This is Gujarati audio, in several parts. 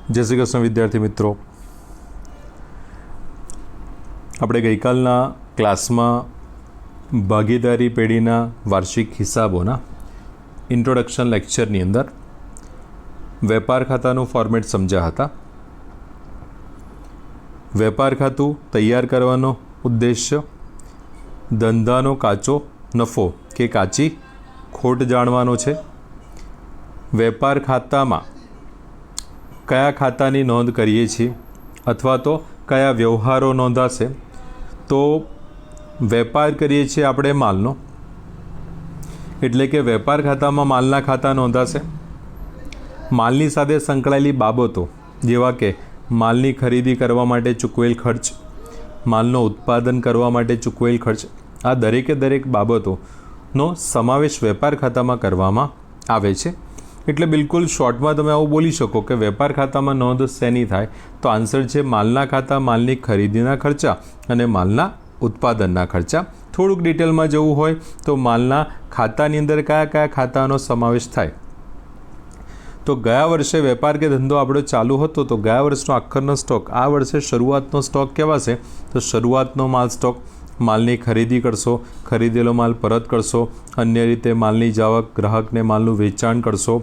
जय श्री कृष्ण विद्यार्थी मित्रों, આપણે ગઈકાલના ક્લાસમાં ભાગીદારી પેઢીના વાર્ષિક હિસાબોના ઇન્ટ્રોડક્શન લેક્ચરની અંદર વેપાર ખાતાનું ફોર્મેટ સમજ્યા હતા. વેપાર ખાતું તૈયાર કરવાનો ઉદ્દેશ્ય ધંધાનો કાચો નફો કે કાચી ખોટ જાણવાનો છે. વેપાર ખાતામાં કયા ખાતાની નોંધ કરીએ છીએ અથવા તો કયા વ્યવહારો નોંધાશે, તો વેપાર કરીએ છીએ આપણે માલનો, એટલે કે વેપાર ખાતામાં માલના ખાતા નોંધાશે. માલની સાથે સંકળાયેલી બાબતો જેવા કે માલની ખરીદી કરવા માટે ચૂકવેલ ખર્ચ, માલનો ઉત્પાદન કરવા માટે ચૂકવેલ ખર્ચ, આ દરેકે દરેક બાબતોનો સમાવેશ વેપાર ખાતામાં કરવામાં આવે છે. એટલે બિલકુલ શોર્ટમાં તમે આવું બોલી શકો કે વેપાર ખાતામાં નોંધ શેની થાય, તો આન્સર છે માલના ખાતા, માલની ખરીદીના ખર્ચા અને માલના ઉત્પાદનના ખર્ચા. થોડુંક ડિટેલમાં જવું હોય તો માલના ખાતાની અંદર કયા કયા ખાતાનો સમાવેશ થાય. તો ગયા વર્ષે વેપાર કે ધંધો આપણો ચાલુ હતો, તો ગયા વર્ષનો આખરનો સ્ટોક આ વર્ષે શરૂઆતનો સ્ટોક કહેવાશે. તો શરૂઆતનો માલ સ્ટોક, માલની ખરીદી કરશો, ખરીદેલો માલ પરત કરશો, અન્ય રીતે માલની જાવક, ગ્રાહકને માલનું વેચાણ કરશો,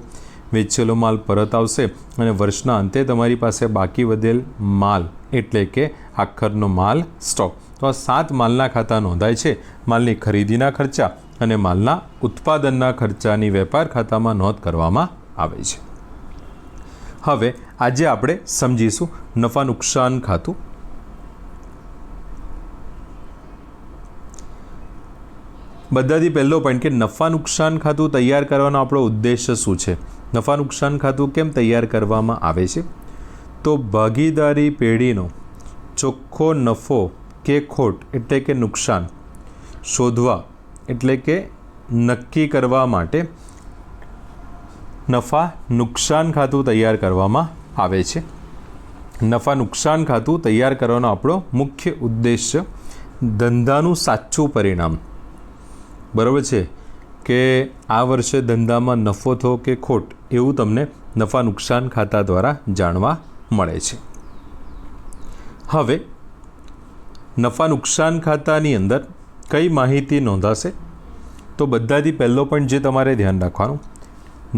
વેચેલો માલ પરત આવશે અને વર્ષના અંતે તમારી પાસે બાકી વધેલ માલ એટલે કે આખરનો માલ સ્ટોક. તો આ 7 માલના ખાતા નોંધાય છે. માલની ખરીદીના ખર્ચા અને માલના ઉત્પાદનના ખર્ચાની વેપાર ખાતામાં નોંધ કરવામાં આવે છે. હવે આજે આપણે સમજીશું નફા નુકસાન ખાતું. બધાથી પહેલો પોઈન્ટ કે નફા નુકસાન ખાતું તૈયાર કરવાનો આપણો ઉદ્દેશ્ય શું છે, નફા નુકસાન ખાતું કેમ તૈયાર કરવામાં આવે છે. તો ભાગીદારી પેઢીનો ચોખ્ખો નફો કે ખોટ એટલે કે નુકસાન શોધવા એટલે કે નક્કી કરવા માટે નફા નુકસાન ખાતું તૈયાર કરવામાં આવે છે. નફા નુકસાન ખાતું તૈયાર કરવાનો આપણો મુખ્ય ઉદ્દેશ્ય ધંધાનું સાચું પરિણામ, બરાબર છે, કે આ વર્ષે ધંધામાં નફો થયો કે ખોટ, એવું તમને નફા નુકસાન ખાતા દ્વારા જાણવા મળે છે. હવે નફા નુકસાન ખાતાની અંદર કઈ માહિતી નોંધાશે, તો બધાથી પહેલો પોઈન્ટ જે તમારે ધ્યાન રાખવાનું,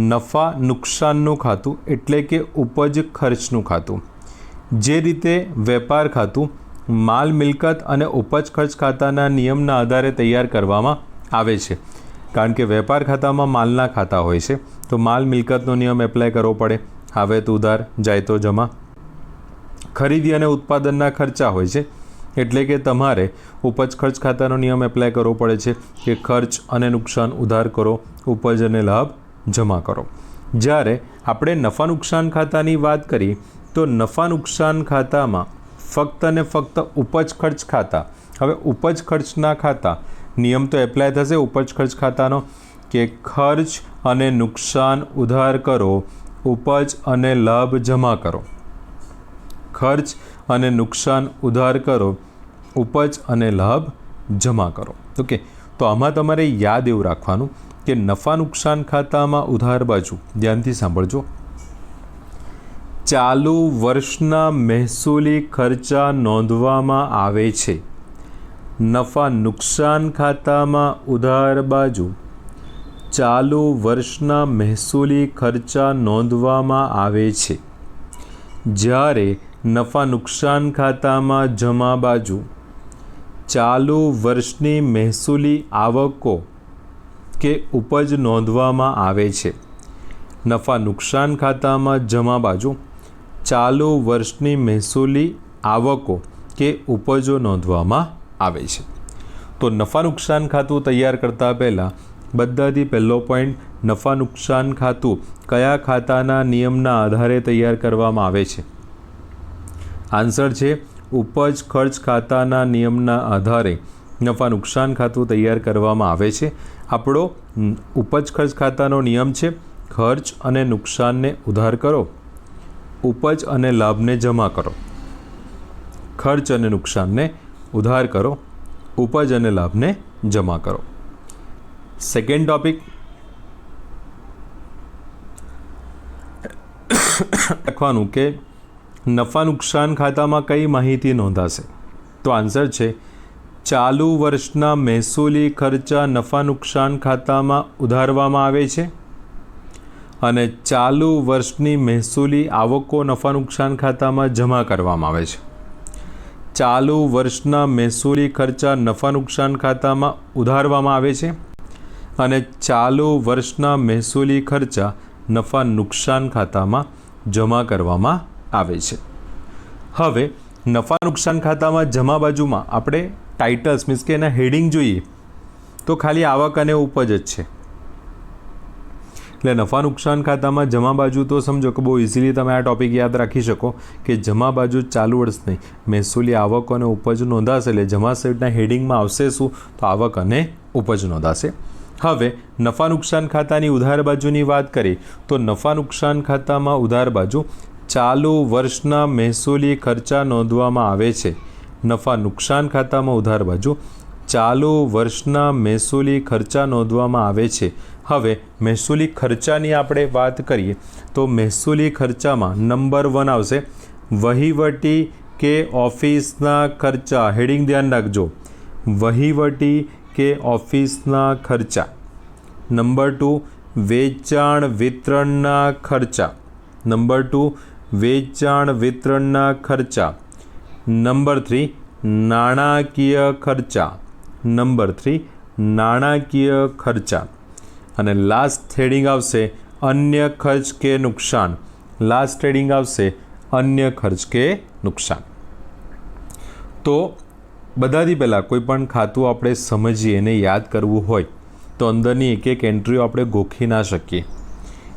નફા નુકસાનનું ખાતું એટલે કે ઉપજ ખર્ચનું ખાતું. જે રીતે વેપાર ખાતું માલ મિલકત અને ઉપજ ખર્ચ ખાતાના નિયમના આધારે તૈયાર કરવામાં આવે છે, કારણ કે વેપાર ખાતામાં માલના ખાતા હોય છે, તો માલ મિલકતનો નિયમ એપ્લાય કરવો પડે, આવે તો ઉધાર, જાય તો જમા. ખરીદી અને ઉત્પાદનના ખર્ચા હોય છે, એટલે કે તમારે ઉપજ ખર્ચ ખાતાનો નિયમ એપ્લાય કરવો પડે છે કે ખર્ચ અને નુકસાન ઉધાર કરો, ઉપજ અને લાભ જમા કરો. જ્યારે આપણે નફા નુકસાન ખાતાની વાત કરીએ તો નફા નુકસાન ખાતામાં ફક્ત અને ફક્ત ઉપજ ખર્ચ ખાતા, હવે ઉપજ ખર્ચના ખાતા નિયમ તો એપ્લાય થશે ઉપજ ખર્ચ ખાતાનો કે ખર્ચ અને નુકસાન ઉધાર કરો, ઉપજ અને લાભ જમા કરો. ખર્ચ અને નુકસાન ઉધાર કરો, ઉપજ અને લાભ જમા કરો. ઓકે, તો આમાં તમારે યાદ એવું રાખવાનું કે નફા નુકસાન ખાતામાં ઉધાર બાજુ, ધ્યાનથી સાંભળજો, ચાલુ વર્ષના મહેસૂલી ખર્ચા નોંધવામાં આવે છે. નફા નુકસાન ખાતામાં ઉધાર બાજુ ચાલુ વર્ષના મહેસૂલી ખર્ચા નોંધવામાં આવે છે. જ્યારે નફા નુકસાન ખાતામાં જમા બાજુ ચાલુ વર્ષની મહેસૂલી આવકો કે ઉપજ નોંધવામાં આવે છે. નફા નુકસાન ખાતામાં જમા બાજુ ચાલુ વર્ષની મહેસૂલી આવકો કે ઉપજો નોંધવામાં આવે છે. તો નફા નુકસાન ખાતું તૈયાર કરતાં પહેલાં બધાથી પહેલો પોઈન્ટ, નફા નુકસાન ખાતું કયા ખાતાના નિયમના આધારે તૈયાર કરવામાં આવે છે. આન્સર છે ઉપજ ખર્ચ ખાતાના નિયમના આધારે નફા નુકસાન ખાતું તૈયાર કરવામાં આવે છે. આપણો ઉપજ ખર્ચ ખાતાનો નિયમ છે ખર્ચ અને નુકસાનને ઉધાર કરો, ઉપજ અને લાભને જમા કરો. ખર્ચ અને નુકસાનને ઉધાર કરો, ઉપજ અને લાભને જમા કરો. સેકન્ડ ટોપિક, લખવાનું કે નફા નુકસાન ખાતામાં કઈ માહિતી નોંધાશે? તો આન્સર છે ચાલુ વર્ષના મહેસૂલી ખર્ચા નફા નુકસાન ખાતામાં ઉધારવામાં આવે છે અને ચાલુ વર્ષની મહેસૂલી આવકો નફા નુકસાન ખાતામાં જમા કરવામાં આવે છે. ચાલુ વર્ષના મહેસૂલી ખર્ચા નફા નુકસાન ખાતામાં ઉધારવામાં આવે છે અને ચાલુ વર્ષના મહેસૂલી ખર્ચા નફા નુકસાન ખાતામાં જમા કરવામાં આવે છે. હવે નફા નુકસાન ખાતામાં જમા બાજુમાં આપણે ટાઇટલ્સ મીન્સ કે એના હેડિંગ જોઈએ તો ખાલી આવક અને ઉપજ જ છે. એટલે નફા નુકસાન ખાતામાં જમા બાજુ તો સમજો કે બહુ ઇઝીલી તમે આ ટોપિક યાદ રાખી શકો કે જમા બાજુ ચાલુ વર્ષની મહેસૂલી આવક અને ઉપજ નોંધાશે. એટલે જમા સાઈડના હેડિંગમાં આવશે શું? તો આવક અને ઉપજ નોંધાશે. હવે નફા નુકસાન ખાતાની ઉધાર બાજુની વાત કરીએ તો નફા નુકસાન ખાતામાં ઉધાર બાજુ ચાલુ વર્ષના મહેસૂલી ખર્ચા નોંધવામાં આવે છે. નફા નુકસાન ખાતામાં ઉધાર બાજુ ચાલુ વર્ષના મહેસૂલી ખર્ચા નોંધવામાં આવે છે. હવે મહેસૂલી ખર્ચાની આપણે વાત કરીએ તો મહેસૂલી ખર્ચામાં નંબર 1 આવશે વહીવટી કે ઓફિસના ખર્ચા. હેડિંગ ધ્યાન રાખજો, વહીવટી કે ઓફિસના ખર્ચા. નંબર 2 વેચાણ વિતરણના ખર્ચા. નંબર 2 વેચાણ વિતરણના ખર્ચા. નંબર 3 નાણાકીય ખર્ચા. નંબર 3 નાણાકીય ખર્ચા. અને લાસ્ટ હેડિંગ આવશે અન્ય ખર્ચ કે નુકસાન. લાસ્ટ હેડિંગ આવશે અન્ય ખર્ચ કે નુકસાન. તો બધાથી પહેલાં કોઈ પણ ખાતું આપણે સમજીએ એને યાદ કરવું હોય તો અંદરની એક એક એન્ટ્રીઓ આપણે ગોખી ના શકીએ.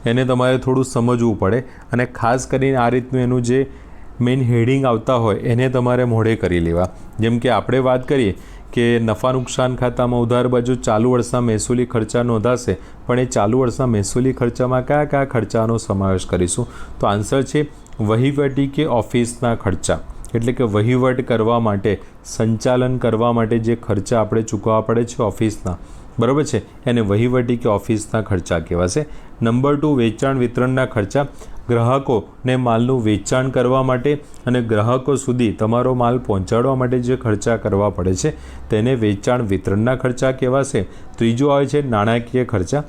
એને તમારે થોડું સમજવું પડે અને ખાસ કરીને આ રીતનું એનું જે મેઇન હેડિંગ આવતા હોય એને તમારે મોઢે કરી લેવા. જેમ કે આપણે વાત કરીએ કે નફા નુકસાન ખાતામાં ઉધાર બાજુ ચાલુ વર્ષના મહેસૂલી ખર્ચા નોંધાશે, પણ એ ચાલુ વર્ષના મહેસૂલી ખર્ચામાં કયા કયા ખર્ચાનો સમાવેશ કરીશું? તો આન્સર છે વહીવટી કે ઓફિસના ખર્ચા. એટલે કે વહીવટ કરવા માટે, સંચાલન કરવા માટે જે ખર્ચા આપણે ચૂકવવા પડે છે ઓફિસના, બરાબર છે, એને વહીવટી કે ઓફિસના ખર્ચા કહેવાશે. નંબર 2 વેચાણ વિતરણના ખર્ચા. ગ્રાહકોને માલનું વેચાણ કરવા માટે અને ગ્રાહકો સુધી તમારો માલ પહોંચાડવા માટે જે ખર્ચા કરવા પડે છે તેને વેચાણ વિતરણના ખર્ચા કહેવાશે. ત્રીજું આવે છે નાણાકીય ખર્ચા.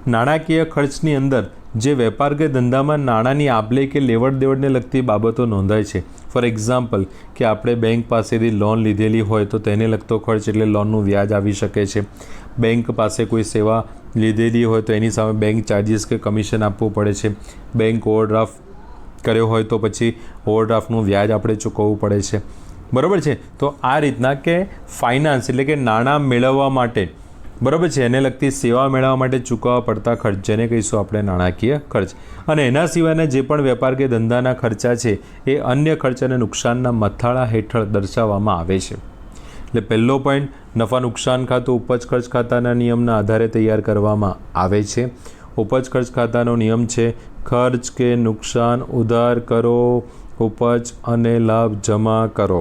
નાણાકીય ખર્ચની અંદર જે વેપાર કે ધંધામાં નાણાંની આપ-લે કે લેવડ દેવડને લગતી બાબતો નોંધાય છે. ફોર એક્ઝામ્પલ કે આપણે બેંક પાસેથી લોન લીધેલી હોય તો તેને લગતો ખર્ચ એટલે લોનનું વ્યાજ આવી શકે છે. બેંક પાસે કોઈ સેવા લીધેલી હોય તો એની સામે બેંક ચાર્જિસ કે કમિશન આપવું પડે છે. બેંક ઓવરડ્રાફ્ટ કર્યો હોય તો પછી ઓવરડ્રાફ્ટનું વ્યાજ આપણે ચૂકવવું પડે છે, બરાબર છે. તો આ રીતના કે ફાઇનાન્સ એટલે કે નાણાં મેળવવા માટે, બરાબર છે, એને લગતી સેવા મેળવવા માટે ચૂકવવા પડતા ખર્ચ જેને કહીશું આપણે નાણાકીય ખર્ચ. અને એના સિવાયના જે પણ વેપાર કે ધંધાના ખર્ચા છે એ અન્ય ખર્ચ અને નુકસાનના મથાળા હેઠળ દર્શાવવામાં આવે છે. એટલે પહેલો પોઈન્ટ નફા નુકસાન ખાતું ઉપજ ખર્ચ ખાતાના નિયમના આધારે તૈયાર કરવામાં આવે છે. ઉપજ ખર્ચ ખાતાનો નિયમ છે ખર્ચ કે નુકસાન ઉધાર કરો, ઉપજ અને લાભ જમા કરો.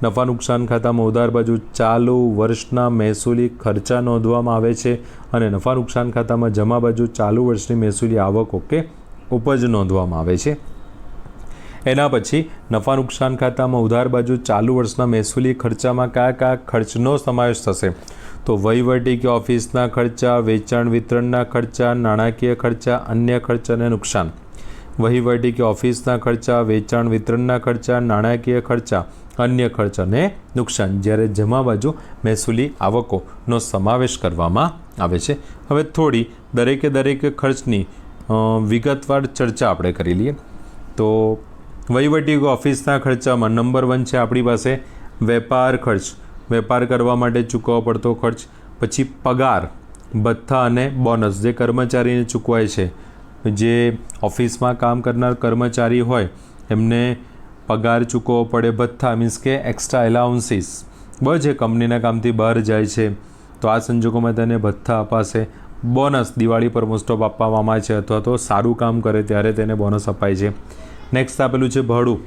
નફા નુકસાન ખાતામાં ઉધાર બાજુ ચાલુ વર્ષના મહેસૂલી ખર્ચા નોંધવામાં આવે છે અને નફા નુકસાન ખાતામાં જમા બાજુ ચાલુ વર્ષની મહેસૂલી આવકો કે ઉપજ નોંધવામાં આવે છે. એના પછી નફા નુકસાન ખાતામાં ઉધાર બાજુ ચાલુ વર્ષના મહેસૂલી ખર્ચામાં કયા કયા ખર્ચનો સમાવેશ થશે? તો વહીવટી કે ઓફિસના ખર્ચા, વેચાણ વિતરણના ખર્ચા, નાણાકીય ખર્ચા, અન્ય ખર્ચ અને નુકસાન. વહીવટી કે ઓફિસના ખર્ચા, વેચાણ વિતરણના ખર્ચા, નાણાકીય ખર્ચા, અન્ય ખર્ચ અને નુકસાન. જ્યારે જમા બાજુ મહેસૂલી આવકોનો સમાવેશ કરવામાં આવે છે. હવે થોડી દરેકે દરેક ખર્ચની વિગતવાર ચર્ચા આપણે કરી લઈએ. તો વહીવટી ઓફિસના ખર્ચામાં નંબર 1 છે આપણી પાસે વેપાર ખર્ચ. વેપાર કરવા માટે ચૂકવવો પડતો ખર્ચ. પછી પગાર, ભથ્થા અને બોનસ જે કર્મચારીને ચૂકવાય છે. જે ઓફિસમાં કામ કરનાર કર્મચારી હોય એમને પગાર ચૂકવવો પડે. ભથ્થા મીન્સ કે એક્સ્ટ્રા એલાઉન્સીસ, બરાબર છે, કંપનીના કામથી બહાર જાય છે તો આ સંજોગોમાં તેને ભથ્થા અપાશે. બોનસ દિવાળી પર મોસ્ટ ઓફ આપવામાં આવે છે અથવા તો સારું કામ કરે ત્યારે તેને બોનસ અપાય છે. નેક્સ્ટ આપેલું છે ભાડું.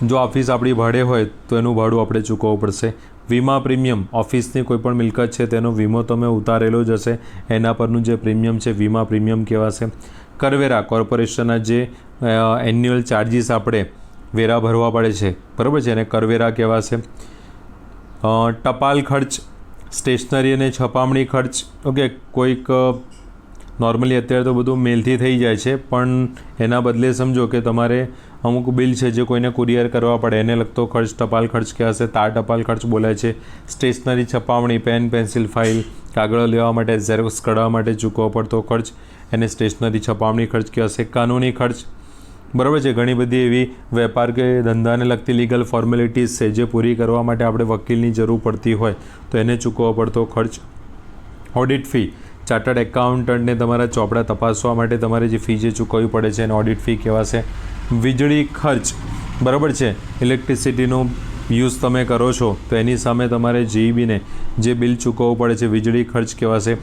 જો ઓફિસ આપણી ભાડે હોય તો એનું ભાડું આપણે ચૂકવવું પડશે. વીમા પ્રીમિયમ, ઓફિસની કોઈપણ મિલકત છે તેનો વીમો તમે ઉતારેલો જ હશે, એના પરનું જે પ્રીમિયમ છે વીમા પ્રીમિયમ કહેવાશે. કરવેરા કોર્પોરેશનના જે એન્યુઅલ ચાર્જીસ આપણે વેરા ભરવા પડે છે, બરાબર છે, એને કરવેરા કહેવાશે. ટપાલ ખર્ચ, સ્ટેશનરી અને છપામણી ખર્ચ. ઓકે, કોઈક નોર્મલી અત્યારે તો બધું મેલથી થઈ જાય છે, પણ એના બદલે સમજો કે તમારે અમુક બિલ છે જે કોઈને કુરિયર કરવા પડે, એને લગતો ખર્ચ ટપાલ ખર્ચ કહેવાશે. તાર ટપાલ ખર્ચ બોલાય છે. સ્ટેશનરી છપામણી, પેન, પેન્સિલ, ફાઇલ, કાગળો લેવા માટે, ઝેરોક્સ કઢાવવા માટે ચૂકવવો પડતો ખર્ચ, એને સ્ટેશનરી છપામણી ખર્ચ કહેવાશે. કાનૂની ખર્ચ, બરાબર છે, ઘણી બધી એવી વેપાર કે ધંધાને લગતી લીગલ ફોર્મેલિટીઝ છે જે પૂરી કરવા માટે આપણે વકીલની જરૂર પડતી હોય તો એને ચૂકવવો પડતો ખર્ચ. ઓડિટ ફી, ચાર્ટર્ડ એકાઉન્ટન્ટને તમારા ચોપડા તપાસવા માટે તમારે જે ફી જે ચૂકવવી પડે છે એને ઓડિટ ફી કહેવાશે. વીજળી ખર્ચ, બરાબર છે, ઇલેક્ટ્રિસિટીનો યુઝ તમે કરો છો તો એની સામે તમારે જીઈબીને જે બિલ ચૂકવવું પડે છે વીજળી ખર્ચ કહેવાશે.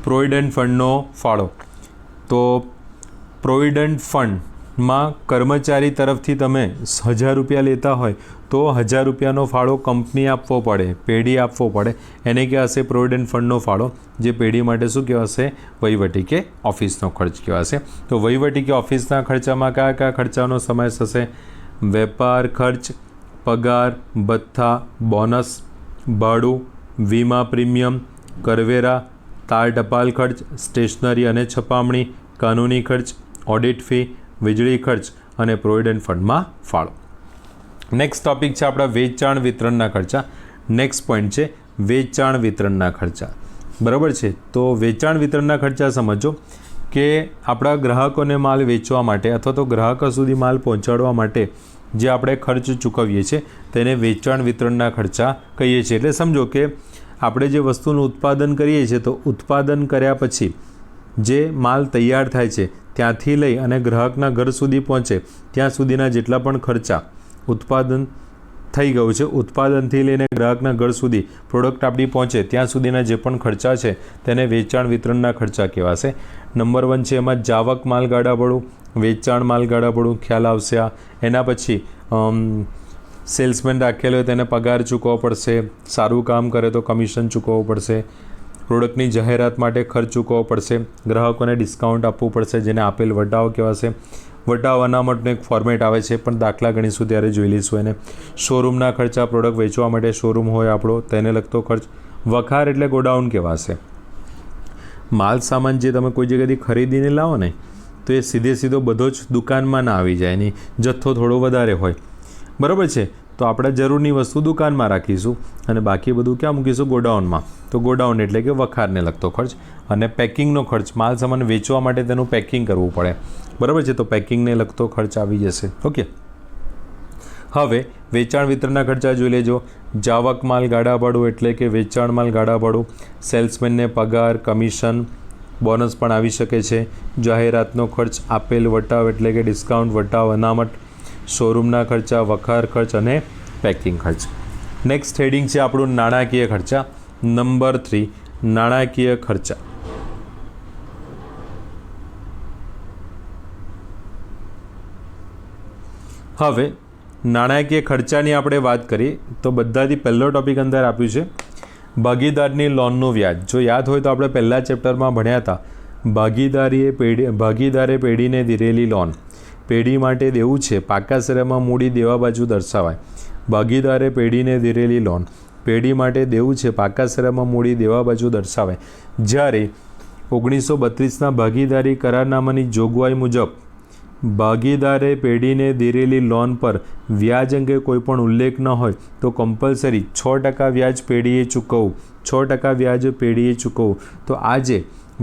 પ્રોવિડન્ટ ફંડનો ફાળો, તો પ્રોવિડન્ટ ફંડમાં કર્મચારી તરફથી તમે 1000 રૂપિયા લેતા હોય તો 1000 રૂપિયાનો ફાળો કંપની આપવો પડે, પેઢી આપવો પડે, એને કહેવાશે પ્રોવિડન્ટ ફંડનો ફાળો, જે પેઢી માટે શું કહેવાશે? વહીવટી કે ઓફિસનો ખર્ચ કહેવાશે. તો વહીવટી કે ઓફિસના ખર્ચામાં કયા કયા ખર્ચાનો સમાવેશ થશે? વેપાર ખર્ચ, પગાર, ભથ્થા, બોનસ, ભાડું, વીમા પ્રીમિયમ, કરવેરા, તાર ટપાલ ખર્ચ, સ્ટેશનરી અને છપામણી, કાનૂની ખર્ચ, ઓડિટ ફી, વીજળી ખર્ચ અને પ્રોવિડન્ટ ફંડમાં ફાળો. નેક્સ્ટ ટોપિક છે આપણા વેચાણ વિતરણના ખર્ચા. નેક્સ્ટ પોઈન્ટ છે વેચાણ વિતરણના ખર્ચા, બરાબર છે. તો વેચાણ વિતરણના ખર્ચા સમજો કે આપણા ગ્રાહકોને માલ વેચવા માટે અથવા તો ગ્રાહકો સુધી માલ પહોંચાડવા માટે જે આપણે ખર્ચ ચૂકવીએ છીએ તેને વેચાણ વિતરણના ખર્ચા કહીએ છીએ. એટલે સમજો કે આપણે જે વસ્તુનું ઉત્પાદન કરીએ છીએ તો ઉત્પાદન કર્યા પછી જે માલ તૈયાર થાય છે ત્યાંથી લઈ અને ગ્રાહકના ઘર સુધી પહોંચે ત્યાં સુધીના જેટલા પણ ખર્ચા ઉત્પાદન થઈ ગયું છે, ઉત્પાદનથી લઈને ગ્રાહકના ઘર સુધી પ્રોડક્ટ આપણી પહોંચે ત્યાં સુધીના જે પણ ખર્ચા છે તેને વેચાણ વિતરણના ખર્ચા કહેવાશે. નંબર 1 છે એમાં જાવક માલગાડાભાડું, વેચાણ માલગાડાભાડું ખ્યાલ આવશે આ. એના પછી સેલ્સમેન રાખેલો હોય તેને પગાર ચૂકવવો પડશે, સારું કામ કરે તો કમિશન ચૂકવવું પડશે, પ્રોડક્ટની જાહેરાત માટે ખર્ચ ચૂકવવો પડશે, ગ્રાહકોને ડિસ્કાઉન્ટ આપવું પડશે જેને આપેલ વટાવ કહેવાશે. વટાવ અનામતનું એક ફોર્મેટ આવે છે પણ દાખલા ગણીશું ત્યારે જોઈ લઈશું એને. શોરૂમના ખર્ચા, પ્રોડક્ટ વેચવા માટે શોરૂમ હોય આપણો તેને લગતો ખર્ચ. વખાર એટલે ગોડાઉન કહેવાશે. માલ સામાન જે તમે કોઈ જગ્યાએથી ખરીદીને લાવો ને તો એ સીધો બધો જ દુકાનમાં ના આવી જાય, એની જથ્થો થોડો વધારે હોય, બરાબર છે. તો આપણે જરૂરની વસ્તુ દુકાનમાં રાખીશું અને બાકી બધું ક્યાં મૂકીશું? ગોડાઉનમાં. તો ગોડાઉન એટલે કે વખારને લગતો ખર્ચ. અને પેકિંગનો ખર્ચ, માલ સામાન વેચવા માટે તેનું પેકિંગ કરવું પડે, બરાબર છે, તો પેકિંગને લગતો ખર્ચ આવી જશે. ઓકે, હવે વેચાણ વિતરણના ખર્ચા જોઈ લેજો. જાવક માલ ગાડા ભાડું એટલે કે વેચાણ માલ ગાડા ભાડું, સેલ્સમેનને પગાર, કમિશન, બોનસ પણ આવી શકે છે. જાહેરાતનો ખર્ચ, આપેલ વટાવ એટલે કે ડિસ્કાઉન્ટ, વટાવ, અનામત, શોરૂમના ખર્ચા, વખાર ખર્ચ અને પેકિંગ ખર્ચ. નેક્સ્ટ હેડિંગ છે આપણું નાણાકીય ખર્ચા. નંબર 3 નાણાકીય ખર્ચા. હવે નાણાકીય ખર્ચાની આપણે વાત કરીએ તો બધાથી પહેલો ટોપિક અંદર આપ્યું છે ભાગીદારની લોનનું વ્યાજ. જો યાદ હોય તો આપણે પહેલા ચેપ્ટરમાં ભણ્યા હતા ભાગીદારે પેઢીને દીધેલી લોન. પેઢી માટે દેવું છે, પાકા શરતમાં મૂડી દેવા બાજુ દર્શાવાય. ભાગીદારે પેઢીને દીધેલી લોન, પેઢી માટે દેવું છે, પાકા શરતમાં મૂડી દેવા બાજુ દર્શાવાય. જ્યારે 1932ના ભાગીદારી કરારનામાની જોગવાઈ મુજબ ભાગીદારે પેઢીને દીધેલી લોન પર વ્યાજ અંગે કોઈપણ ઉલ્લેખ ન હોય તો કમ્પલસરી 6% વ્યાજ પેઢીએ ચૂકવવું. 6% વ્યાજ પેઢીએ ચૂકવવું. તો આજે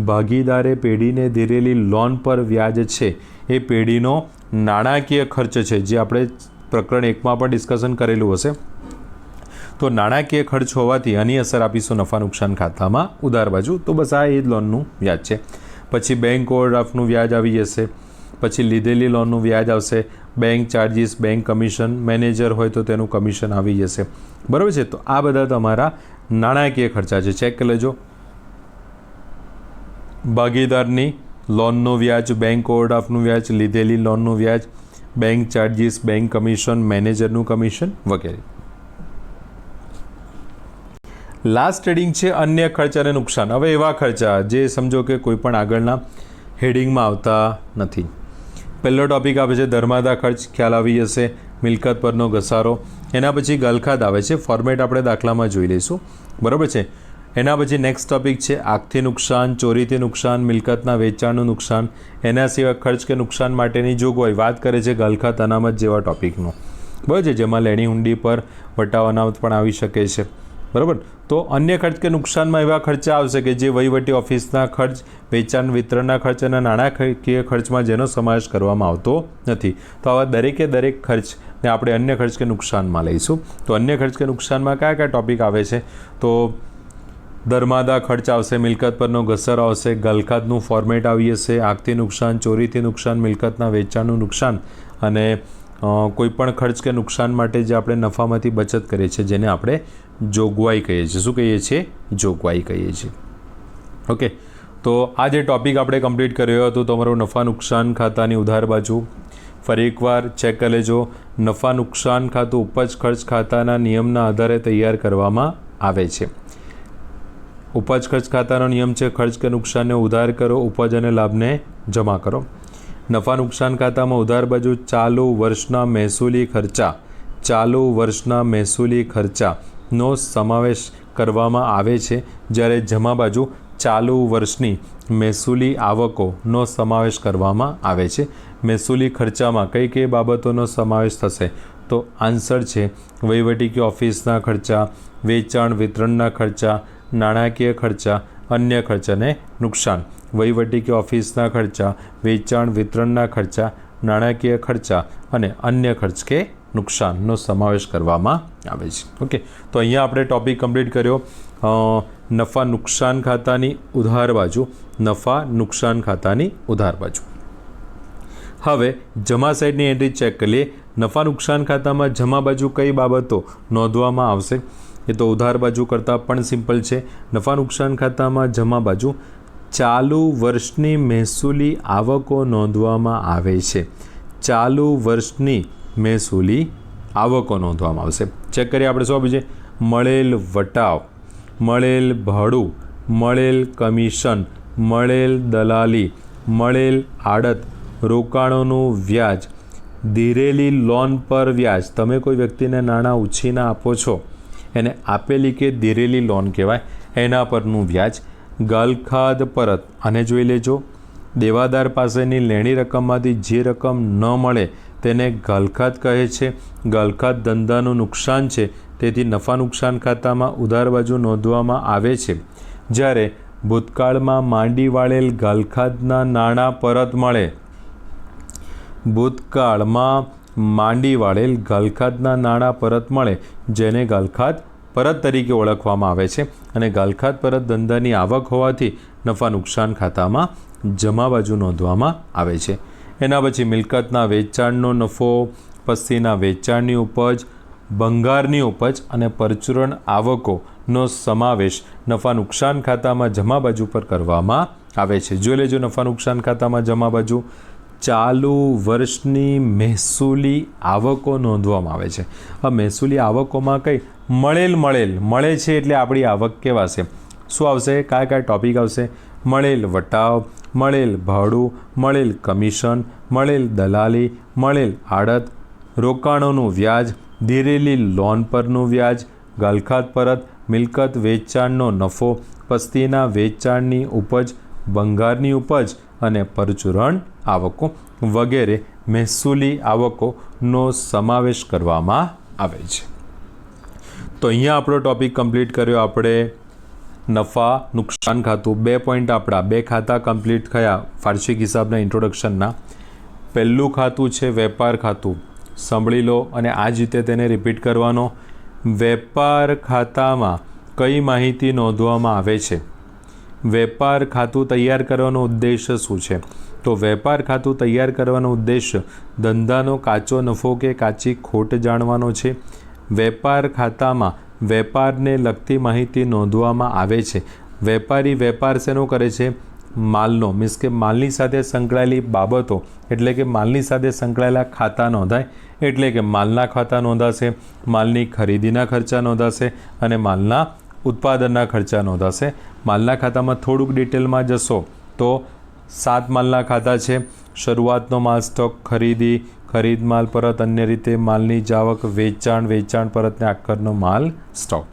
ભાગીદારે પેઢીને દીધેલી લોન પર વ્યાજ છે એ પેઢીનો નાણાકીય ખર્ચ છે, જે આપણે પ્રકરણ 1માં પણ ડિસ્કશન કરેલું હશે. તો નાણાકીય ખર્ચ હોવાથી આની અસર આપીશું નફા નુકસાન ખાતામાં ઉધાર બાજુ. તો બસ આ એ જ લોનનું વ્યાજ છે. પછી બેંક ઓવરડ્રાફ્ટનું વ્યાજ આવી જશે, પછી લીધેલી લોનનું વ્યાજ આવશે, bank charges, bank commission, manager હોય તો તેનું કમિશન આવી જશે, બરાબર છે. તો આ બધા તમારા નાણાકીય ખર્ચા છે, ચેક કરી લેજો. ભાગીદારની લોનનું વ્યાજ, બેંક ઓવરડ્રાફ્ટનું વ્યાજ, લીધેલી લોનનું વ્યાજ, બેંક ચાર્જીસ, બેંક કમિશન, મેનેજરનું કમિશન વગેરે. લાસ્ટ હેડિંગ છે અન્ય ખર્ચ અને નુકસાન. હવે એવા ખર્ચા જે સમજો કે કોઈ પણ આગળના હેડિંગમાં આવતા નથી. પહેલો ટૉપિક આવે છે ધર્માદા ખર્ચ, ખ્યાલ આવી જશે. મિલકત પરનો ઘસારો, એના પછી ગલખાદ આવે છે. ફોર્મેટ આપણે દાખલામાં જોઈ લઈશું, બરાબર છે. એના પછી નેક્સ્ટ ટૉપિક છે આગથી નુકસાન, ચોરીથી નુકસાન, મિલકતના વેચાણનું નુકસાન, એના સિવાય ખર્ચ કે નુકસાન માટેની જોગવાઈ. વાત કરે છે ગલખાદ અનામત જેવા ટૉપિકનો, બરાબર છે, જેમાં લેણી હુંડી પર વટાવ અનામત પણ આવી શકે છે, બરાબર. તો અન્ય ખર્ચ કે નુકસાનમાં એવા ખર્ચા આવશે કે જે વહીવટી ઓફિસના ખર્ચ, વેચાણ વિતરણના ખર્ચ અને નાણાકીય ખર્ચમાં જેનો સમાવેશ કરવામાં આવતો નથી. તો આવા દરેકે દરેક ખર્ચને આપણે અન્ય ખર્ચ કે નુકસાનમાં લઈશું. તો અન્ય ખર્ચ કે નુકસાનમાં કયા કયા ટૉપિક આવે છે? તો ધર્માદા ખર્ચ આવશે, મિલકત પરનો ઘસારો આવશે, ગલખાદનું ફોર્મેટ આવી જશે, આગથી નુકસાન, ચોરીથી નુકસાન, મિલકતના વેચાણનું નુકસાન અને કોઈપણ ખર્ચ કે નુકસાન માટે જે આપણે નફામાંથી બચત કરીએ છીએ જેને આપણે જોગવાઈ કહીએ છીએ. શું કહીએ છીએ? જોગવાઈ કહીએ છીએ. ઓકે, તો આ જે ટૉપિક આપણે કમ્પ્લીટ કર્યો હતો તમારું નફા નુકસાન ખાતાની ઉધાર બાજુ. ફરી એકવાર ચેક કરી લેજો. નફા નુકસાન ખાતું ઉપજ ખર્ચ ખાતાના નિયમના આધારે તૈયાર કરવામાં આવે છે. ઉપજ ખર્ચ ખાતાનો નિયમ છે ખર્ચ કે નુકસાનને ઉધાર કરો, ઉપજ અને લાભને જમા કરો. નફા નુકસાન ખાતામાં ઉધાર બાજુ ચાલુ વર્ષના મહેસૂલી ખર્ચાનો સમાવેશ કરવામાં આવે છે, જ્યારે જમા બાજુ ચાલુ વર્ષની મહેસૂલી આવકોનો સમાવેશ કરવામાં આવે છે. મહેસૂલી ખર્ચામાં કઈ કઈ બાબતોનો સમાવેશ થશે? તો આન્સર છે વહીવટી કે ઓફિસના ખર્ચા, વેચાણ વિતરણના ખર્ચા, નાણાકીય ખર્ચા, અન્ય ખર્ચ અને નુકસાન. વહીવટી કે ઓફિસના ખર્ચા, વેચાણ વિતરણના ખર્ચા, નાણાકીય ખર્ચા અને અન્ય ખર્ચ કે નુકસાનનો સમાવેશ કરવામાં આવે છે. ઓકે, તો અહીંયા આપણે ટૉપિક કમ્પ્લીટ કર્યો નફા નુકસાન ખાતાની ઉધાર બાજુ. નફા નુકસાન ખાતાની ઉધાર બાજુ. હવે જમા સાઈડની એન્ટ્રી ચેક કરીએ. નફા નુકસાન ખાતામાં જમા બાજુ કઈ બાબતો નોંધવામાં આવશે? એ તો ઉધાર બાજુ કરતાં પણ સિમ્પલ છે. નફા નુકસાન ખાતામાં જમા બાજુ ચાલુ વર્ષની મહેસૂલી આવકો નોંધવામાં આવે છે. ચાલુ વર્ષની મહેસૂલી આવકો નોંધવામાં આવશે. ચેક કરીએ આપણે શું આપ્યું છે? મળેલ વટાવ, મળેલ ભાડું, મળેલ કમિશન, મળેલ દલાલી, મળેલ આડત, રોકાણોનું વ્યાજ, ધીરેલી લોન પર વ્યાજ. તમે કોઈ વ્યક્તિને નાણાં ઉછીના આપો છો એને આપેલી કે ધીરેલી લોન કહેવાય, એના પરનું વ્યાજ. ગલખાદ પરત, આને જોઈ લેજો. દેવાદાર પાસેની લેણી રકમમાંથી જે રકમ ન મળે તેને ગલખાદ કહે છે. ગલખાદ ધંધાનું નુકસાન છે, તેથી નફા નુકસાન ખાતામાં ઉધાર બાજુ નોંધવામાં આવે છે. જ્યારે ભૂતકાળમાં માંડી વાળેલ ગલખાદના નાણાં પરત મળે, ભૂતકાળમાં માંડી વાળેલ ગલખાદના નાણાં પરત મળે જેને ગલખાદ પરત તરીકે ઓળખવામાં આવે છે, અને ગલખાદ પરત ધંધાની આવક હોવાથી નફા નુકસાન ખાતામાં જમા બાજુ નોંધવામાં આવે છે. એના પછી મિલકતના વેચાણનો નફો, પછીના વેચાણની ઉપજ, ભંગારની ઉપજ અને પરચુરણ આવકોનો સમાવેશ નફા નુકસાન ખાતામાં જમા બાજુ પર કરવામાં આવે છે. જોઈ લેજો નફા નુકસાન ખાતામાં જમા બાજુ ચાલુ વર્ષની મહેસૂલી આવકો નોંધવામાં આવે છે. આ મહેસૂલી આવકોમાં કંઈ મળે છે એટલે આપણી આવક કહેવાશે. શું આવશે? કયા કયા ટૉપિક આવશે? મળેલ વટાવ, મળેલ ભાડું, મળેલ કમિશન, મળેલ દલાલી, મળેલ આડત, રોકાણોનું વ્યાજ, ધીરેલી લોન પરનું વ્યાજ, ગલખાદ પરત, મિલકત વેચાણનો નફો, પસ્તીના વેચાણની ઉપજ, ભંગારની ઉપજ અને પરચુરણ આવકો વગેરે મહેસૂલી આવકોનો સમાવેશ કરવામાં આવે છે. તો અહીંયા આપણો ટૉપિક કમ્પ્લીટ કર્યો આપણે નફા નુકસાન ખાતું. 2 પોઈન્ટ આપણા 2 ખાતા કમ્પ્લીટ થયા વાર્ષિક હિસાબના ઇન્ટ્રોડક્શનના. પહેલું ખાતું છે વેપાર ખાતું. સાંભળી લો અને આ જ રીતે તેને રિપીટ કરવાનો. વેપાર ખાતામાં કઈ માહિતી નોંધવામાં આવે છે? વેપાર ખાતું તૈયાર કરવાનો ઉદ્દેશ્ય શું છે? તો વેપાર ખાતું તૈયાર કરવાનો ઉદ્દેશ્ય ધંધાનો કાચો નફો કે કાચી ખોટ જાણવાનો છે. વેપાર ખાતામાં વેપારને લગતી માહિતી નોંધવામાં આવે છે. વેપારી વેપાર શેનો કરે છે? માલનો, મીન્સ કે માલની સાથે સંકળાયેલી બાબતો એટલે કે માલની સાથે સંકળાયેલા ખાતા નોંધાય, એટલે કે માલના ખાતા નોંધાશે, માલની ખરીદીના ખર્ચા નોંધાશે અને માલના ઉત્પાદનના ખર્ચા નોંધાશે. માલના ખાતામાં થોડુંક ડિટેલમાં જશો તો 7 માલના ખાતા છે. શરૂઆતનો માલ સ્ટોક, ખરીદી, ખરીદ માલ પરત, અન્ય રીતે માલની જાવક, વેચાણ, વેચાણ પરત ને આખરનો માલ સ્ટોક.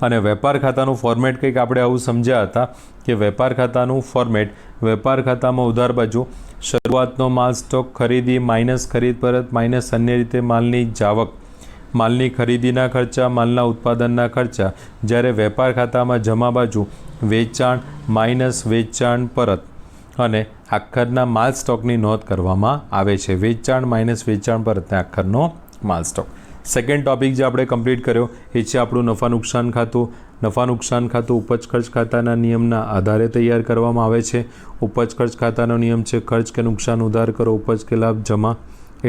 અને વેપાર ખાતાનું ફોર્મેટ કંઈક આપણે આવું સમજ્યા હતા કે વેપાર ખાતાનું ફોર્મેટ, વેપાર ખાતામાં ઉધાર બાજુ શરૂઆતનો માલ સ્ટોક, ખરીદી માઇનસ ખરીદ પરત માઇનસ અન્ય રીતે માલની જાવક, માલની ખરીદીના ખર્ચા, માલના ઉત્પાદનના ખર્ચા. જ્યારે વેપાર ખાતામાં જમા બાજુ વેચાણ માઇનસ વેચાણ પરત અને આખરના માલ સ્ટોકની નોંધ કરવામાં આવે છે. વેચાણ માઇનસ વેચાણ પરત ને આખરનો માલ સ્ટોક. સેકન્ડ ટોપિક જે આપણે કમ્પ્લીટ કર્યો એ છે આપણું નફા નુકસાન ખાતું. નફા નુકસાન ખાતું ઉપજ ખર્ચ ખાતાના નિયમના આધારે તૈયાર કરવામાં આવે છે. ઉપજ ખર્ચ ખાતાનો નિયમ છે ખર્ચ કે નુકસાન ઉધાર કરો, ઉપજ કે લાભ જમા.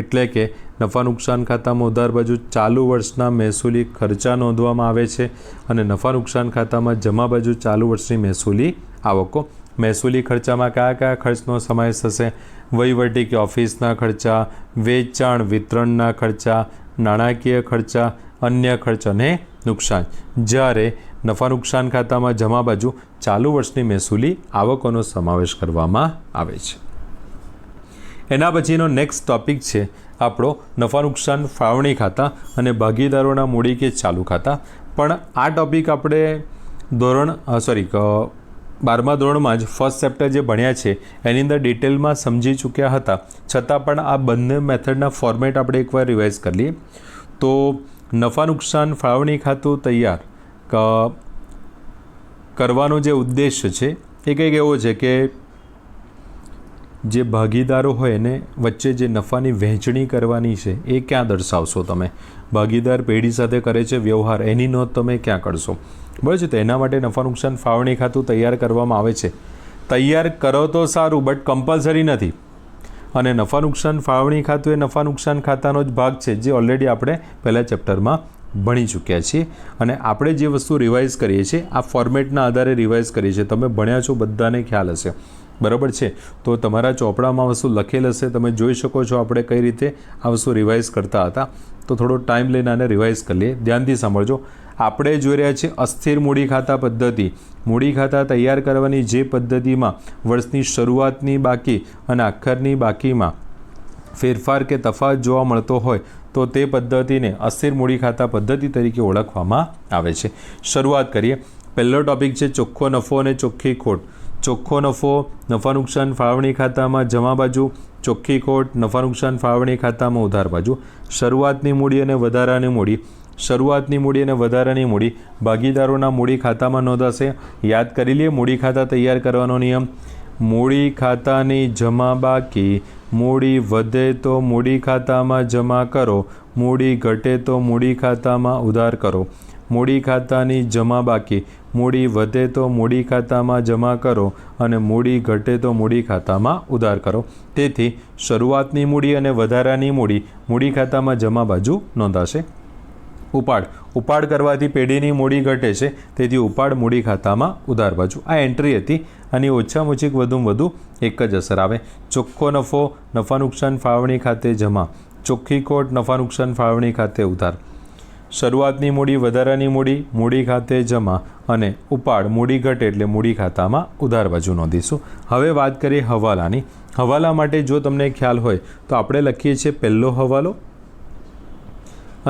એટલે કે નફા નુકસાન ખાતામાં ઉધાર બાજુ ચાલુ વર્ષના મહેસૂલી ખર્ચા નોંધવામાં આવે છે અને નફા નુકસાન ખાતામાં જમા બાજુ ચાલુ વર્ષની મહેસૂલી આવકો. મહેસૂલી ખર્ચામાં કયા કયા ખર્ચનો સમાવેશ થશે? વહીવટી કે ઓફિસના ખર્ચા, વેચાણ વિતરણના ખર્ચા, નાણાકીય ખર્ચા, અન્ય ખર્ચ અને નુકસાન. જ્યારે નફા નુકસાન ખાતામાં જમા બાજુ ચાલુ વર્ષની મહેસૂલી આવકોનો સમાવેશ કરવામાં આવે છે. એના પછીનો નેક્સ્ટ ટોપિક છે આપણો નફા નુકસાન ફાળવણી ખાતા અને ભાગીદારોના મૂડી કે ચાલુ ખાતા. પણ આ ટોપિક આપણે 12મા ધોરણમાં જ ફર્સ્ટ ચેપ્ટર જે ભણ્યા છે એની અંદર ડિટેલમાં સમજી ચૂક્યા હતા. છતાં પણ આ બંને મેથડના ફોર્મેટ આપણે એકવાર રિવાઇઝ કરી લઈએ. તો નફા નુકસાન ફાળવણી ખાતું તૈયાર કરવાનો જે ઉદ્દેશ્ય છે એ કંઈક એવો છે કે જે ભાગીદારો હોય એને વચ્ચે જે નફાની વહેંચણી કરવાની છે એ ક્યાં દર્શાવશો તમે? ભાગીદાર પેઢી સાથે કરે છે વ્યવહાર, એની નોંધ તમે ક્યાં કરશો? બરાબર છે. તો એના માટે નફા નુકસાન ફાળવણી ખાતું તૈયાર કરવામાં આવે છે. તૈયાર કરો તો સારું, બટ કમ્પલસરી નથી. અને નફા નુકસાન ફાળવણી ખાતું એ નફા નુકસાન ખાતાનો જ ભાગ છે જે ઓલરેડી આપણે પહેલા ચેપ્ટરમાં ભણી ચૂક્યા છીએ. અને આપણે જે વસ્તુ રિવાઇઝ કરીએ છીએ આ ફોર્મેટના આધારે રિવાઇઝ કરીએ છીએ. તમે ભણ્યા છો, બધાને ખ્યાલ હશે, બરાબર છે. તો તમારા ચોપડામાં વસ્તુ લખેલ હશે, તમે જોઈ શકો છો આપણે કઈ રીતે આ વસ્તુ રિવાઇઝ કરતા હતા. તો થોડો ટાઈમ લઈને આને રિવાઇઝ કરી લઈએ. ધ્યાનથી સાંભળજો. આપણે જોઈ રહ્યા છીએ અસ્થિર મૂડી ખાતા પદ્ધતિ. મૂડી ખાતા તૈયાર કરવાની જે પદ્ધતિમાં વર્ષની શરૂઆતની બાકી અને આખરની બાકીમાં ફેરફાર કે તફાવત જોવા મળતો હોય તો તે પદ્ધતિને અસ્થિર મૂડી ખાતા પદ્ધતિ તરીકે ઓળખવામાં આવે છે. શરૂઆત કરીએ. પહેલો ટોપિક છે ચોખ્ખો નફો અને ચોખ્ખી ખોટ. ચોખ્ખો નફો નફા નુકસાન ફાળવણી ખાતામાં જમા બાજુ, ચોખ્ખી ખોટ નફા નુકસાન ફાળવણી ખાતામાં ઉધાર બાજુ. શરૂઆતની મૂડી અને વધારાની મૂડી. શરૂઆતની મૂડી અને વધારાની મૂડી ભાગીદારોના મૂડી ખાતામાં નોંધાશે. યાદ કરી લઈએ મૂડી ખાતા તૈયાર કરવાનો નિયમ. મૂડી ખાતાની જમા બાકી, મૂડી વધે તો મૂડી ખાતામાં જમા કરો, મૂડી ઘટે તો મૂડી ખાતામાં ઉધાર કરો. મૂડી ખાતાની જમા બાકી, મૂડી વધે તો મૂડી ખાતામાં જમા કરો અને મૂડી ઘટે તો મૂડી ખાતામાં ઉધાર કરો. તેથી શરૂઆતની મૂડી અને વધારાની મૂડી મૂડી ખાતામાં જમા બાજુ નોંધાશે. ઉપાડ. ઉપાડ કરવાથી પેઢીની મૂડી ઘટે છે, તેથી ઉપાડ મૂડી ખાતામાં ઉધાર બાજુ. આ એન્ટ્રી હતી. આની ઓછામાં ઓછી વધુમાં વધુ એક જ અસર આવે. ચોખ્ખો નફો નફા નુકસાન ફાળવણી ખાતે જમા, ચોખ્ખી ખોટ નફા નુકસાન ફાળવણી ખાતે ઉધાર. શરૂઆતની મૂડી વધારાની મૂડી મૂડી ખાતે જમા અને ઉપાડ મૂડી ઘટે એટલે મૂડી ખાતામાં ઉધાર બાજુ નોંધીશું. હવે વાત કરીએ હવાલાની. હવાલા માટે જો તમને ખ્યાલ હોય તો આપણે લખીએ છીએ પહેલો હવાલો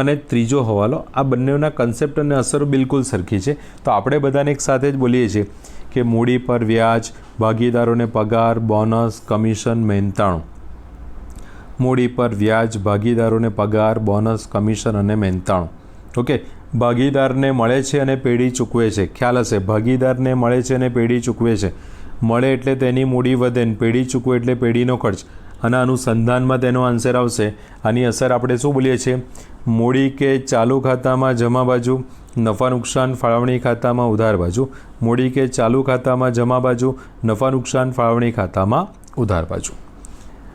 અને ત્રીજો હવાલો. આ બંનેના કન્સેપ્ટ અને અસરો બિલકુલ સરખી છે. તો આપણે બધાને એક સાથે જ બોલીએ છીએ કે મૂડી પર વ્યાજ, ભાગીદારોને પગાર, બોનસ, કમિશન, મહેનતાણું. મૂડી પર વ્યાજ, ભાગીદારોને પગાર, બોનસ, કમિશન અને મહેનતાણું. ઓકે. ભાગીદારને મળે છે અને પેઢી ચૂકવે છે. ખ્યાલ હશે, ભાગીદારને મળે છે અને પેઢી ચૂકવે છે. મળે એટલે તેની મૂડી વધે ને પેઢી ચૂકવે એટલે પેઢીનો ખર્ચ. અને અનુસંધાનમાં તેનો આન્સર આવશે. આની અસર આપણે શું બોલીએ છીએ? મૂડી કે ચાલુ ખાતામાં જમા બાજુ, નફા નુકસાન ફાળવણી ખાતામાં ઉધાર બાજુ. મૂડી કે ચાલુ ખાતામાં જમા બાજુ, નફા નુકસાન ફાળવણી ખાતામાં ઉધાર બાજુ.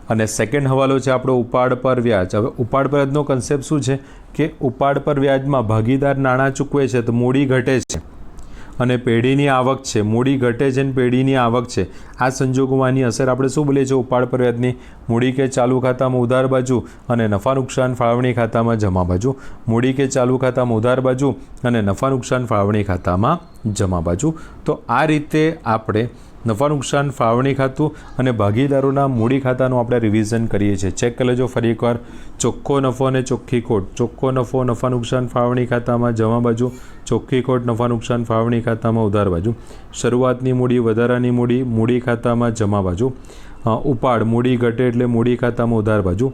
અને સેકન્ડ હવાલો છે આપણો ઉપાડ પર વ્યાજ. હવે ઉપાડ પર વ્યાજનો કન્સેપ્ટ શું છે કે ઉપાડ પર વ્યાજમાં ભાગીદાર નાણાં ચૂકવે છે તો મૂડી ઘટે છે અને પેઢીની આવક છે. મૂડી ઘટે છે અને પેઢીની આવક છે. આ સંજોગોમાં આની અસર આપણે શું બોલીએ છીએ? ઉપાડ પર વ્યાજની. મૂડી કે ચાલુ ખાતામાં ઉધાર બાજુ અને નફા નુકસાન ફાળવણી ખાતામાં જમા બાજુ. મૂડી કે ચાલુ ખાતામાં ઉધાર બાજુ અને નફા નુકસાન ફાળવણી ખાતામાં જમા બાજુ. તો આ રીતે આપણે નફા નુકસાન ફાળવણી ખાતું અને ભાગીદારોના મૂડી ખાતાનું આપણે રિવિઝન કરીએ છીએ. ચેક કરી લેજો ફરી એકવાર. ચોખ્ખો નફો અને ચોખ્ખી ખોટ. ચોખ્ખો નફો નફા નુકસાન ફાળવણી ખાતામાં જમા બાજુ, ચોખ્ખી ખોટ નફા નુકસાન ફાળવણી ખાતામાં ઉધાર બાજુ. શરૂઆતની મૂડી, વધારાની મૂડી મૂડી ખાતામાં જમા બાજુ. ઉપાડ મૂડી ઘટે એટલે મૂડી ખાતામાં ઉધાર બાજુ.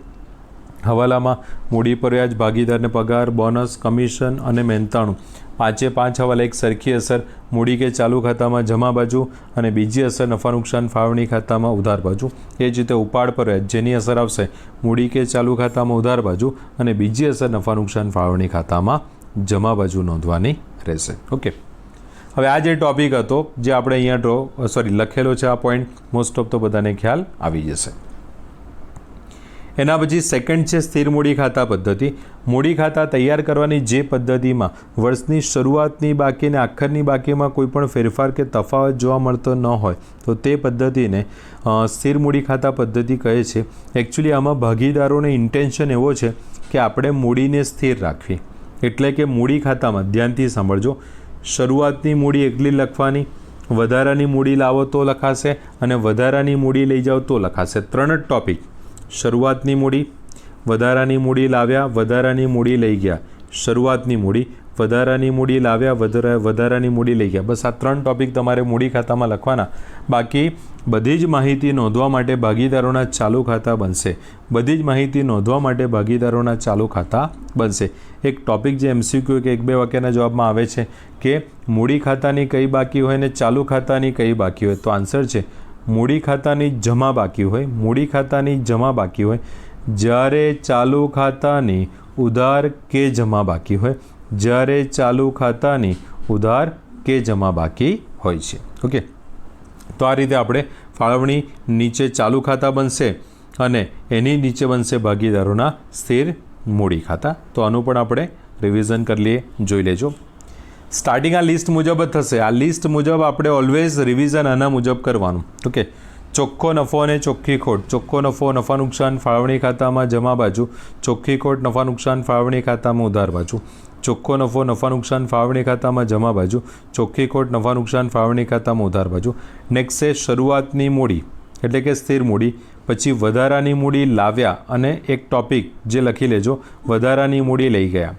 હવાલામાં મૂડી પર વ્યાજ, ભાગીદારને પગાર, બોનસ, કમિશન અને મહેનતાણું. 5 હવાલા એક સરખી અસર મૂડી કે ચાલુ ખાતામાં જમા બાજુ અને બીજી અસર નફા નુકસાન ફાળવણી ખાતામાં ઉધાર બાજુ. એ જ રીતે ઉપાડ પર વ્યાજ જેની અસર આવશે મૂડી કે ચાલુ ખાતામાં ઉધાર બાજુ અને બીજી અસર નફા નુકસાન ફાળવણી ખાતામાં જમા બાજુ નોંધવાની રહેશે. ઓકે, હવે આ જે ટોપિક હતો જે આપણે અહીંયા લખેલો છે, આ પોઈન્ટ મોસ્ટ ઓફ તો બધાને ખ્યાલ આવી જશે. એના પછી સેકન્ડ છે સ્થિર મૂડી ખાતા પદ્ધતિ. મૂડી ખાતા તૈયાર કરવાની જે પદ્ધતિમાં વર્ષની શરૂઆતની બાકી અને આખરની બાકીમાં કોઈ પણ ફેરફાર કે તફાવત જોવા મળતો ન હોય તો તે પદ્ધતિને સ્થિર મૂડી ખાતા પદ્ધતિ કહે છે. એકચ્યુઅલી આમાં ભાગીદારોને ઇન્ટેન્શન એવો છે કે આપણે મૂડીને સ્થિર રાખવી, એટલે કે મૂડી ખાતામાં ધ્યાનથી સાંભળજો, શરૂઆતની મૂડી એકલી લખવાની, વધારાની મૂડી લાવો તો લખાશે અને વધારાની મૂડી લઈ જાઓ તો લખાશે. 3 જ ટોપિક: શરૂઆતની મૂડી, વધારાની મૂડી લાવ્યા, વધારાની મૂડી લઈ ગયા, શરૂઆતની મૂડી, વધારાની મૂડી લાવ્યા, વધારાની મૂડી લઈ ગયા. બસ આ 3 ટોપિક તમારે મૂડી ખાતામાં લખવાના. બાકી બધી જ માહિતી નોંધવા માટે ભાગીદારોના ચાલુ ખાતા બનશે. બધી જ માહિતી નોંધવા માટે ભાગીદારોના ચાલુ ખાતા બનશે. એક ટોપિક જે MCQ કે 1-2 વાક્યના જવાબમાં આવે છે કે મૂડી ખાતાની કઈ બાકી હોય ને ચાલુ ખાતાની કઈ બાકી હોય, તો આન્સર છે મૂડી ખાતાની જમા બાકી હોય. મૂડી ખાતાની જમા બાકી હોય જ્યારે ચાલુ ખાતાની ઉધાર કે જમા બાકી હોય, જ્યારે ચાલુ ખાતાની ઉધાર કે જમા બાકી હોય છે. ઓકે, તો આ રીતે આપણે ફાળવણી નીચે ચાલુ ખાતા બનશે અને એની નીચે બનશે ભાગીદારોના સ્થિર મૂડી ખાતા. તો આનું પણ આપણે રિવિઝન કરી લઈએ, જોઈ લેજો. સ્ટાર્ટિંગ આ લિસ્ટ મુજબ જ થશે. આ લિસ્ટ મુજબ આપણે ઓલવેઝ રિવિઝન આના મુજબ કરવાનું. ઓકે, ચોખ્ખો નફો અને ચોખ્ખી ખોટ. ચોખ્ખો નફો નફા નુકસાન ફાળવણી ખાતામાં જમા બાજુ, ચોખ્ખી ખોટ નફા નુકસાન ફાળવણી ખાતામાં ઉધાર બાજુ. ચોખ્ખો નફો નફા નુકસાન ફાળવણી ખાતામાં જમા બાજુ, ચોખ્ખી ખોટ નફા નુકસાન ફાળવણી ખાતામાં ઉધાર બાજુ. નેક્સ્ટ છે શરૂઆતની મૂડી એટલે કે સ્થિર મૂડી, પછી વધારાની મૂડી લાવ્યા અને એક ટોપિક જે લખી લેજો, વધારાની મૂડી લઈ ગયા.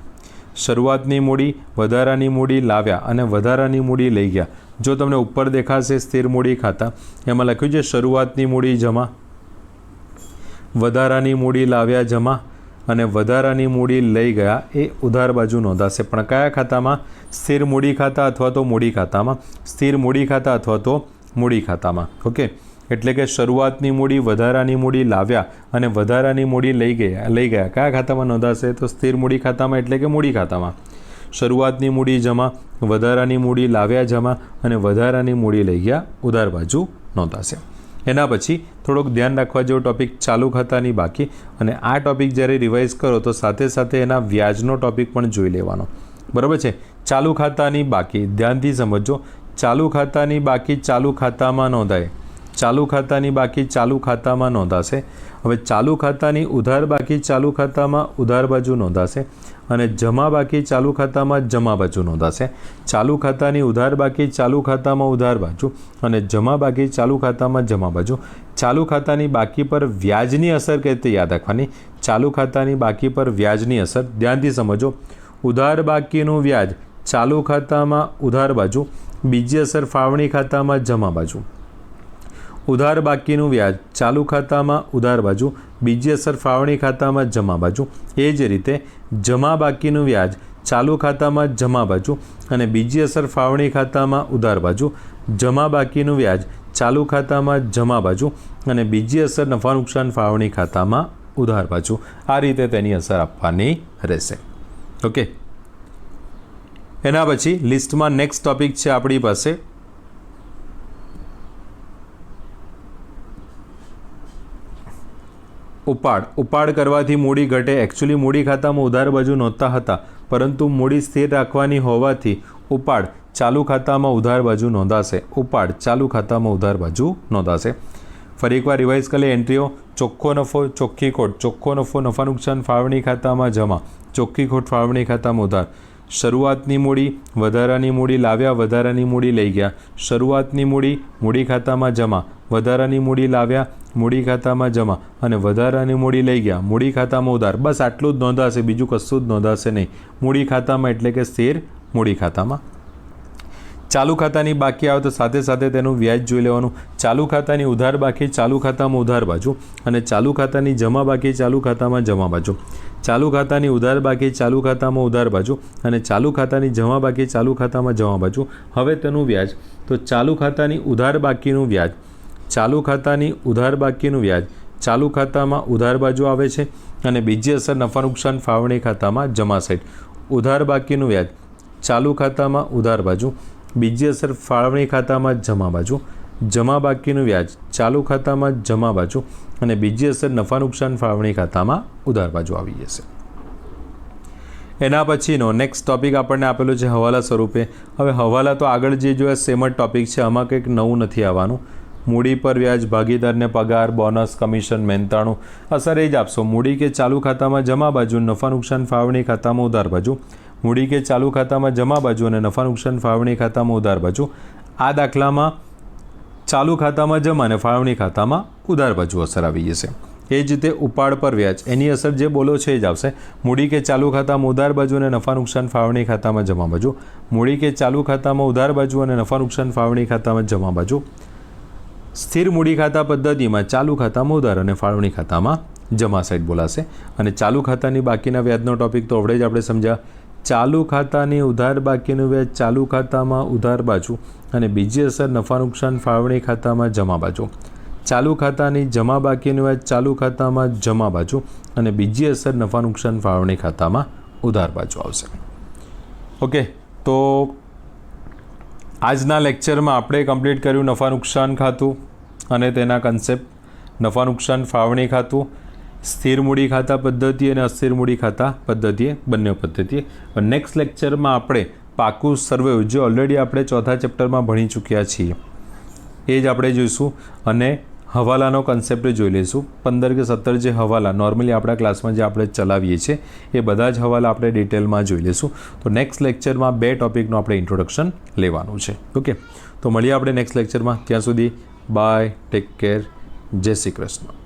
શરૂઆતની મૂડી, વધારાની મૂડી લાવ્યા અને વધારાની મૂડી લઈ ગયા. જો તમને ઉપર દેખાશે સ્થિર મૂડી ખાતા, એમાં લખ્યું છે શરૂઆતની મૂડી જમા, વધારાની મૂડી લાવ્યા જમા અને વધારાની મૂડી લઈ ગયા એ ઉધાર બાજુ નોંધાશે. પણ કયા ખાતામાં? સ્થિર મૂડી ખાતા અથવા તો મૂડી ખાતામાં. સ્થિર મૂડી ખાતા અથવા તો મૂડી ખાતામાં. ઓકે, એટલે કે શરૂઆતની મૂડી, વધારાની મૂડી લાવ્યા અને વધારાની મૂડી લઈ ગયા કયા ખાતામાં નોંધાશે? તો સ્થિર મૂડી ખાતામાં, એટલે કે મૂડી ખાતામાં. શરૂઆતની મૂડી જમા, વધારાની મૂડી લાવ્યા જમા અને વધારાની મૂડી લઈ ગયા ઉધાર બાજુ નોંધાશે. એના પછી થોડોક ધ્યાન રાખવા જેવો ટોપિક ચાલુ ખાતાની બાકી, અને આ ટોપિક જ્યારે રિવાઇઝ કરો તો સાથે સાથે એના વ્યાજનો ટોપિક પણ જોઈ લેવાનો. બરાબર છે? ચાલુ ખાતાની બાકી ધ્યાનથી સમજો. ચાલુ ખાતાની બાકી ચાલુ ખાતામાં નોંધાય, ચાલુ ખાતાની બાકી ચાલુ ખાતામાં નોંધાશે. હવે ચાલુ ખાતાની ઉધાર બાકી ચાલુ ખાતામાં ઉધાર બાજુ નોંધાશે અને જમા બાકી ચાલુ ખાતામાં જમા બાજુ નોંધાશે. ચાલુ ખાતાની ઉધાર બાકી ચાલુ ખાતામાં ઉધાર બાજુ અને જમા બાકી ચાલુ ખાતામાં જમા બાજુ. ચાલુ ખાતાની બાકી પર વ્યાજની અસર કઈ રીતે યાદ રાખવાની? ચાલુ ખાતાની બાકી પર વ્યાજની અસર ધ્યાનથી સમજો. ઉધાર બાકીનું વ્યાજ ચાલુ ખાતામાં ઉધાર બાજુ, બીજી અસર ફાળવણી ખાતામાં જમા બાજુ. ઉધાર બાકીનું વ્યાજ ચાલુ ખાતામાં ઉધાર બાજુ, બીજી અસર ફાળવણી ખાતામાં જમા બાજુ. એ જ રીતે જમા બાકીનું વ્યાજ ચાલુ ખાતામાં જમા બાજુ અને બીજી અસર ફાળવણી ખાતામાં ઉધાર બાજુ. જમા બાકીનું વ્યાજ ચાલુ ખાતામાં જમા બાજુ અને બીજી અસર નફા નુકસાન ફાળવણી ખાતામાં ઉધાર બાજુ. આ રીતે તેની અસર આપવાની રહેશે. ઓકે, એના પછી લિસ્ટમાં નેક્સ્ટ ટોપિક છે આપણી પાસે ઉપાડ. ઉપાડ કરવાથી મૂડી ઘટે. એકચ્યુઅલી મૂડી ખાતામાં ઉધાર બાજુ નહોતા હતા, પરંતુ મૂડી સ્થિર રાખવાની હોવાથી ઉપાડ ચાલુ ખાતામાં ઉધાર બાજુ નોંધાશે. ઉપાડ ચાલુ ખાતામાં ઉધાર બાજુ નોંધાશે. ફરી એકવાર રિવાઇઝ કરી એન્ટ્રીઓ: ચોખ્ખો નફો, ચોખ્ખી ખોટ. ચોખ્ખો નફો નફા નુકસાન ફાળવણી ખાતામાં જમા, ચોખ્ખી ખોટ ફાળવણી ખાતામાં ઉધાર. શરૂઆતની મૂડી, વધારાની મૂડી લાવ્યા, વધારાની મૂડી લઈ ગયા. શરૂઆતની મૂડી મૂડી ખાતામાં જમા, વધારાની મૂડી લાવ્યા, મૂડી ખાતામાં જમા અને વધારાની મૂડી લઈ ગયા, મૂડી ખાતામાં ઉધાર. બસ આટલું જ નોંધાશે, બીજું કશું જ નોંધાશે નહીં. મૂડી ખાતામાં એટલે કે સ્થિર મૂડી ખાતામાં. ચાલુ ખાતાની બાકી આવે તો સાથે સાથે તેનું વ્યાજ જોઈ લેવાનું. ચાલુ ખાતાની ઉધાર બાકી ચાલુ ખાતામાં ઉધાર બાજુ અને ચાલુ ખાતાની જમા બાકી ચાલુ ખાતામાં જમા બાજુ. ચાલુ ખાતાની ઉધાર બાકી ચાલુ ખાતામાં ઉધાર બાજુ અને ચાલુ ખાતાની જમા બાકી ચાલુ ખાતામાં જમા બાજુ. હવે તેનું વ્યાજ, તો ચાલુ ખાતાની ઉધાર બાકીનું વ્યાજ, ચાલુ ખાતાની ઉધાર બાકીનું વ્યાજ ચાલુ ખાતામાં ઉધાર બાજુ આવે છે અને બીજી અસર નફા નુકસાન ફાળવણી ખાતામાં જમા સાઈડ. ઉધાર બાકીનું વ્યાજ ચાલુ ખાતામાં ઉધાર બાજુ, બીજી અસર ફાળવણી ખાતામાં જમા બાજુ. જમા બાકીનું વ્યાજ ચાલુ ખાતામાં જમા બાજુ અને બીજી અસર નફા નુકસાન ફાળવણી ખાતામાં ઉધાર બાજુ આવી જશે. એના પછીનો નેક્સ્ટ ટોપિક આપણને આપેલો છે હવાલા સ્વરૂપે. હવે હવાલા તો આગળ જે જોયા સેમ જ ટોપિક છે, આમાં કંઈક નવું નથી આવવાનું. મૂડી પર વ્યાજ, ભાગીદારને પગાર, બોનસ, કમિશન, મહેનતાણું અસર એ જ આપશો. મૂડી કે ચાલુ ખાતામાં જમા બાજુ, નફા નુકસાન ફાળવણી ખાતામાં ઉધાર બાજુ. મૂડી કે ચાલુ ખાતામાં જમા બાજુ અને નફા નુકસાન ફાળવણી ખાતામાં ઉધાર બાજુ. આ દાખલામાં ચાલુ ખાતામાં જમા અને ફાળવણી ખાતામાં ઉધાર બાજુ અસર આવી જશે. એ જ રીતે ઉપાડ પર વ્યાજ, એની અસર જે બોલો છે એ જ આવશે. મૂડી કે ચાલુ ખાતામાં ઉધાર બાજુ અને નફા નુકસાન ફાળવણી ખાતામાં જમા બાજુ. મૂડી કે ચાલુ ખાતામાં ઉધાર બાજુ અને નફા નુકસાન ફાળવણી ખાતામાં જમા બાજુ. સ્થિર મૂડી ખાતા પદ્ધતિમાં ચાલુ ખાતામાં ઉધાર અને ફાળવણી ખાતામાં જમા સાઈડ બોલાશે. અને ચાલુ ખાતાની બાકીના વ્યાજનો ટોપિક તો આવડે જ આપણે સમજ્યા. ચાલુ ખાતાની ઉધાર બાકીનું વ્યાજ ચાલુ ખાતામાં ઉધાર બાજુ અને બીજી અસર નફા નુકસાન ફાળવણી ખાતામાં જમા બાજુ. ચાલુ ખાતાની જમા બાકીનું વ્યાજ ચાલુ ખાતામાં જમા બાજુ અને બીજી અસર નફા નુકસાન ફાળવણી ખાતામાં ઉધાર બાજુ આવશે. ઓકે, તો આજના લેક્ચરમાં આપણે કમ્પ્લીટ કર્યું નફા નેકસાન ખાતું અને તેના કન્સેપ્ટ. નફા નુકસાન ફાળવણી ખાતું, સ્થિર મૂડી ખાતા પદ્ધતિ અને અસ્થિર મૂડી ખાતા પદ્ધતિએ, બંને પદ્ધતિએ. નેક્સ્ટ લેક્ચરમાં આપણે પાકું સર્વે, જે ઓલરેડી આપણે ચોથા ચેપ્ટરમાં ભણી ચૂક્યા છીએ, એ જ આપણે જોઈશું. અને હવાલાનો કન્સેપ્ટ જોઈ લઈશું. 15 કે 17 જે હવાલા નોર્મલી આપણા ક્લાસમાં જે આપણે ચલાવીએ છીએ એ બધા જ હવાલા આપણે ડિટેલમાં જોઈ લઈશું. તો નેક્સ્ટ લેક્ચરમાં 2 ટોપિકનું આપણે ઇન્ટ્રોડક્શન લેવાનું છે. ઓકે, તો મળીએ આપણે નેક્સ્ટ લેક્ચરમાં. ત્યાં સુધી બાય, ટેક કેર, જય શ્રી કૃષ્ણ.